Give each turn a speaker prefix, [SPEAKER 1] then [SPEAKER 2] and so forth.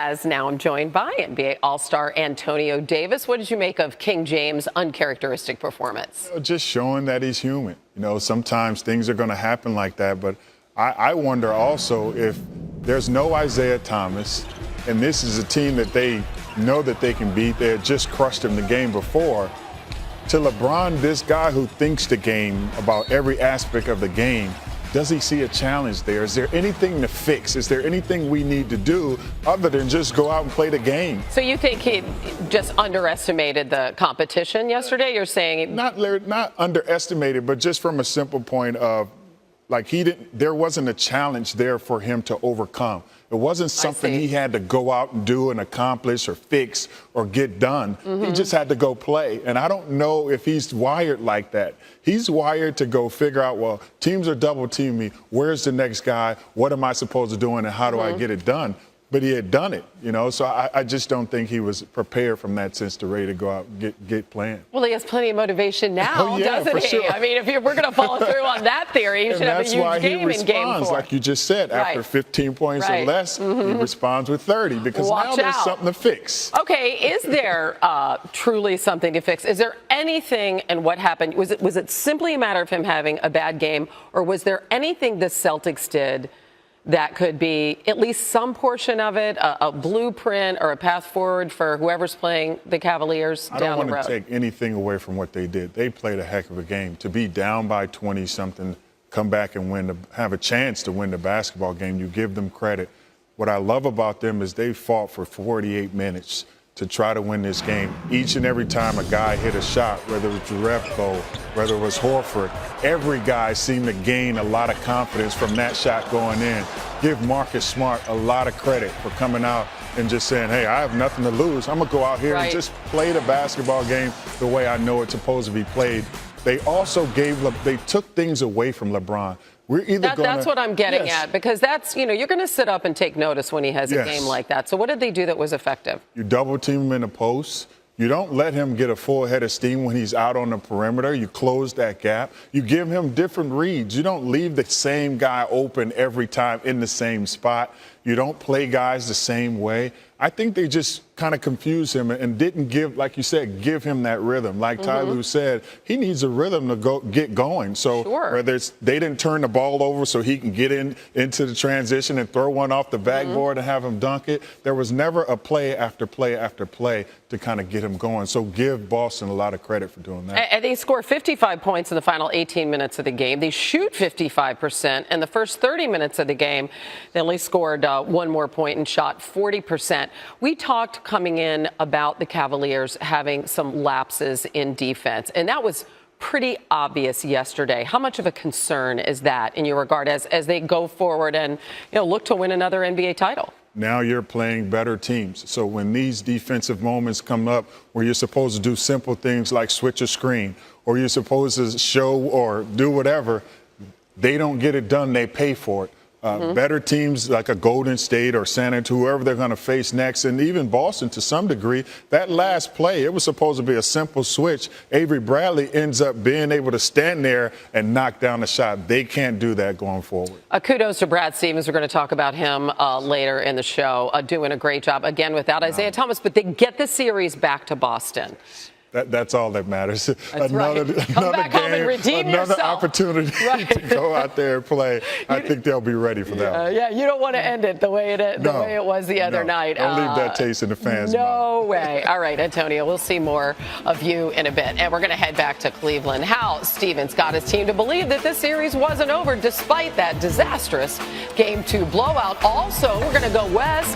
[SPEAKER 1] as now I'm joined by NBA All-Star Antonio Davis. What did you make of King James' uncharacteristic performance?
[SPEAKER 2] Just showing that he's human. Sometimes things are going to happen like that, but I wonder also if there's no Isaiah Thomas, and this is a team that they know that they can beat. They had just crushed him the game before. To LeBron, this guy who thinks the game about every aspect of the game, does he see a challenge there? Is there anything to fix? Is there anything we need to do other than just go out and play the game?
[SPEAKER 1] So you think he just underestimated the competition yesterday? You're saying
[SPEAKER 2] not underestimated, but just from a simple point of there wasn't a challenge there for him to overcome. It wasn't something he had to go out and do and accomplish or fix or get done. He just had to go play. And I don't know if he's wired like that. He's wired to go figure out, well, teams are double teaming me. Where's the next guy? What am I supposed to do and how do I get it done? But he had done it, so I just don't think he was prepared from that sense to ready to go out and get playing.
[SPEAKER 1] Well, he has plenty of motivation now, doesn't he?
[SPEAKER 2] Sure.
[SPEAKER 1] I mean, if we're going to follow through on that theory, he should have a huge game in game 4.
[SPEAKER 2] That's why he responds, like you just said, after 15 points or less, he responds with 30 because now there's something to fix.
[SPEAKER 1] Okay, is there truly something to fix? Is there anything in what happened? Was it simply a matter of him having a bad game, or was there anything the Celtics did that could be at least some portion of it, a blueprint or a path forward for whoever's playing the Cavaliers down the road?
[SPEAKER 2] I don't want to take anything away from what they did. They played a heck of a game. To be down by 20-something, come back and have a chance to win the basketball game, you give them credit. What I love about them is they fought for 48 minutes to try to win this game. Each and every time a guy hit a shot, whether it was Jerebko, whether it was Horford, every guy seemed to gain a lot of confidence from that shot going in. Give Marcus Smart a lot of credit for coming out and just saying, hey, I have nothing to lose. I'm going to go out here and just play the basketball game the way I know it's supposed to be played. They also they took things away from LeBron.
[SPEAKER 1] That's what I'm getting at, because that's, you're going to sit up and take notice when he has a game like that. So what did they do that was effective?
[SPEAKER 2] You double team him in the post. You don't let him get a full head of steam when he's out on the perimeter. You close that gap. You give him different reads. You don't leave the same guy open every time in the same spot. You don't play guys the same way. I think they just kind of confused him and didn't give, like you said, give him that rhythm. Like Tyloo said, he needs a rhythm to get going. So whether they didn't turn the ball over so he can get into the transition and throw one off the backboard and have him dunk it, there was never a play after play after play to kind of get him going. So give Boston a lot of credit for doing that.
[SPEAKER 1] And they score 55 points in the final 18 minutes of the game. They shoot 55%. In the first 30 minutes of the game, they only scored one more point and shot 40%. We talked coming in about the Cavaliers having some lapses in defense, and that was pretty obvious yesterday. How much of a concern is that in your regard as they go forward and look to win another NBA title?
[SPEAKER 2] Now you're playing better teams. So when these defensive moments come up where you're supposed to do simple things like switch a screen or you're supposed to show or do whatever, they don't get it done, they pay for it. Better teams like a Golden State or San Antonio, whoever they're going to face next, and even Boston to some degree, that last play, it was supposed to be a simple switch. Avery Bradley ends up being able to stand there and knock down the shot. They can't do that going forward.
[SPEAKER 1] Kudos to Brad Stevens. We're going to talk about him later in the show, doing a great job, again, without Isaiah Thomas. But they get the series back to Boston.
[SPEAKER 2] That's all that matters.
[SPEAKER 1] That's another back home and redeem
[SPEAKER 2] another
[SPEAKER 1] yourself.
[SPEAKER 2] Opportunity to go out there and play. I think they'll be ready for that.
[SPEAKER 1] Yeah, you don't want to end it the way it was the other night.
[SPEAKER 2] Don't leave that taste in the fans' mouth.
[SPEAKER 1] No way. All right, Antonio, we'll see more of you in a bit. And we're going to head back to Cleveland. How Stevens got his team to believe that this series wasn't over despite that disastrous Game 2 blowout. Also, we're going to go west.